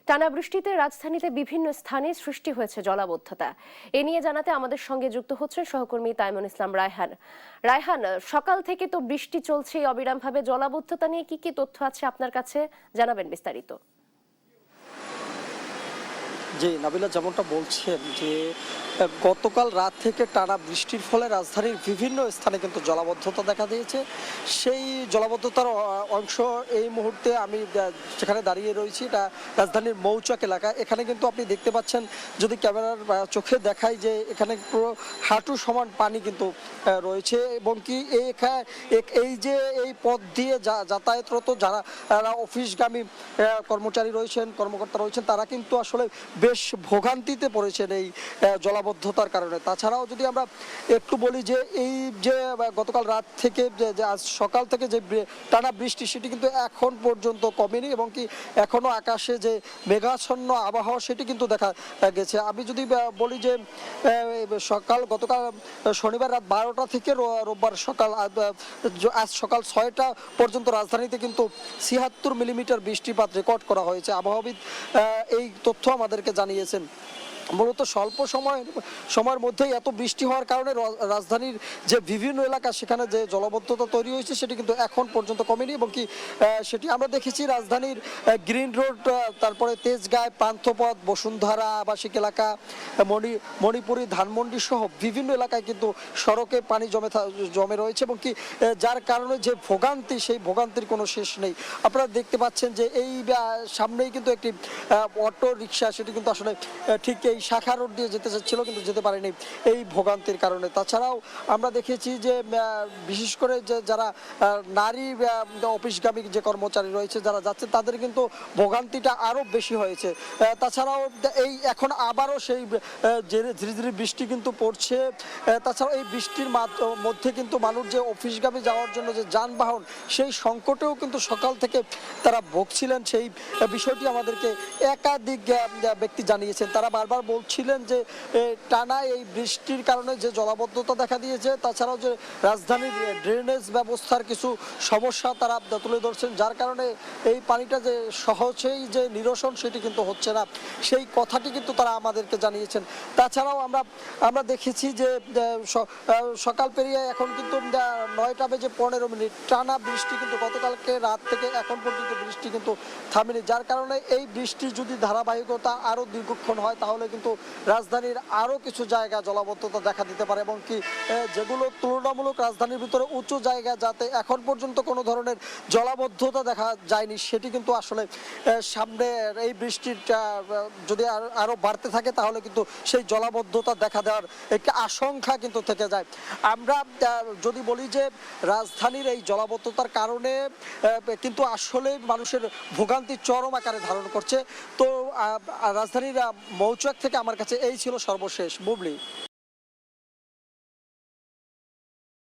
টানা বৃষ্টিতে রাজধানীতে বিভিন্ন স্থানে সৃষ্টি হয়েছে জলাবদ্ধতা। এ নিয়ে জানাতে আমাদের সঙ্গে যুক্ত হচ্ছেন সহকর্মী তাইমুল ইসলাম রায়হান। রায়হান, সকাল থেকে তো বৃষ্টি চলছে অবিরামভাবে, জলাবদ্ধতা নিয়ে কি কি তথ্য আছে আপনার কাছে, জানাবেন বিস্তারিত। জি নাবিলা, যেমনটা বলছেন যে গতকাল রাত থেকে টানা বৃষ্টির ফলে রাজধানীর বিভিন্ন স্থানে কিন্তু জলাবদ্ধতা দেখা দিয়েছে। সেই জলাবদ্ধতার অংশ এই মুহূর্তে আমি যেখানে দাঁড়িয়ে রয়েছি, এটা রাজধানীর মৌচাক এলাকা। এখানে কিন্তু আপনি দেখতে পাচ্ছেন, যদি ক্যামেরার চোখে দেখায়, যে এখানে পুরো হাঁটু সমান পানি কিন্তু রয়েছে। এবং কি এই যে এই পথ দিয়ে যাতায়াতরত যারা অফিসগামী কর্মচারী রয়েছেন, কর্মকর্তা রয়েছেন, তারা কিন্তু আসলে বেশ ভোগান্তিতে পড়েছেন এই জলাবদ্ধতার কারণে। তাছাড়াও যদি আমরা একটু বলি যে এই যে গতকাল রাত থেকে যে আজ সকাল থেকে যে টানা বৃষ্টি, সেটি কিন্তু এখন পর্যন্ত কমেনি। এবং কি এখনো আকাশে যে মেঘাচ্ছন্ন আবহাওয়া, সেটি কিন্তু দেখা গেছে। আমি যদি বলি যে গতকাল শনিবার রাত 12টা থেকে রোববার সকাল আজ সকাল 6টা পর্যন্ত রাজধানীতে কিন্তু ৭৬ মিলিমিটার বৃষ্টিপাত রেকর্ড করা হয়েছে। আবহাওয়াবিদ এই তথ্য আমাদেরকে জানিয়েছেন। মূলত স্বল্প সময়ের মধ্যেই এত বৃষ্টি হওয়ার কারণে রাজধানীর যে বিভিন্ন এলাকা, সেখানে যে জলাবদ্ধতা তৈরি হয়েছে, সেটি কিন্তু এখন পর্যন্ত কমেনি। এবং কি সেটি আমরা দেখেছি রাজধানীর গ্রিন রোড, তারপরে তেজগাঁও, পান্থপথ, বসুন্ধরা আবাসিক এলাকা, মণিপুরি, ধানমন্ডি সহ বিভিন্ন এলাকায় কিন্তু সড়কে পানি জমে রয়েছে। এবং কি যার কারণে যে ভোগান্তি, সেই ভোগান্তির কোনো শেষ নেই। আপনারা দেখতে পাচ্ছেন যে এই সামনেই কিন্তু একটি অটো রিক্সা, সেটি কিন্তু আসলে ঠিক এই শাখা রোড দিয়ে যেতে চাচ্ছিল, কিন্তু যেতে পারেনি এই ভোগান্তির কারণে। তাছাড়াও আমরা দেখেছি যে বিশেষ করে যে যারা নারী অফিসগামী যে কর্মচারী রয়েছে, যারা যাচ্ছে, তাদের কিন্তু ভোগান্তিটা আরও বেশি হয়েছে। তাছাড়াও এই এখন আবারও সেই ধীরে ধীরে বৃষ্টি কিন্তু পড়ছে। তাছাড়াও এই বৃষ্টির মধ্যে কিন্তু মানুষ যে অফিসগামী যাওয়ার জন্য যে যানবাহন, সেই সংকটেও কিন্তু সকাল থেকে তারা ভুগছিলেন। সেই বিষয়টি আমাদেরকে একাধিক ব্যক্তি জানিয়েছেন। তারা বারবার বলছিলেন যে টানা এই বৃষ্টির কারণে যে জলাবদ্ধতা দেখা দিয়েছে, তাছাড়াও যে রাজধানীর ড্রেনেজ ব্যবস্থার কিছু সমস্যা তারা তুলে ধরছেন, যার কারণে এই পানিটা যে সহজেই যে নিরসন, সেটি কিন্তু হচ্ছে না। সেই কথাটি কিন্তু তারা আমাদেরকে জানিয়েছেন। তাছাড়াও আমরা দেখেছি যে সকাল পেরিয়ে এখন কিন্তু 9টা বেজে 15 মিনিট টানা বৃষ্টি, কিন্তু গতকালকে রাত থেকে এখন পর্যন্ত বৃষ্টি কিন্তু থামেনি। যার কারণে এই বৃষ্টির যদি ধারাবাহিকতা আরও দীর্ঘক্ষণ হয়, তাহলে কিন্তু রাজধানীর আরও কিছু জায়গা জলাবদ্ধতা দেখা দিতে পারে। এবং কি যেগুলো তুলনামূলক রাজধানীর ভিতরে উঁচু জায়গা, যাতে এখন পর্যন্ত কোনো ধরনের জলাবদ্ধতা দেখা যায়নি, সেটি কিন্তু আসলে সামনে এই বৃষ্টিটা যদি আরও বাড়তে থাকে, তাহলে কিন্তু সেই জলাবদ্ধতা দেখা দেওয়ার একটি আশঙ্কা কিন্তু থেকে যায়। আমরা যদি বলি যে রাজধানীর এই জলাবদ্ধতার কারণে কিন্তু আসলে মানুষের ভোগান্তি চরম আকারে ধারণ করছে। তো রাজধানীর মৌচাক থেকে আমার কাছে এই ছিল সর্বশেষ। বুবলি।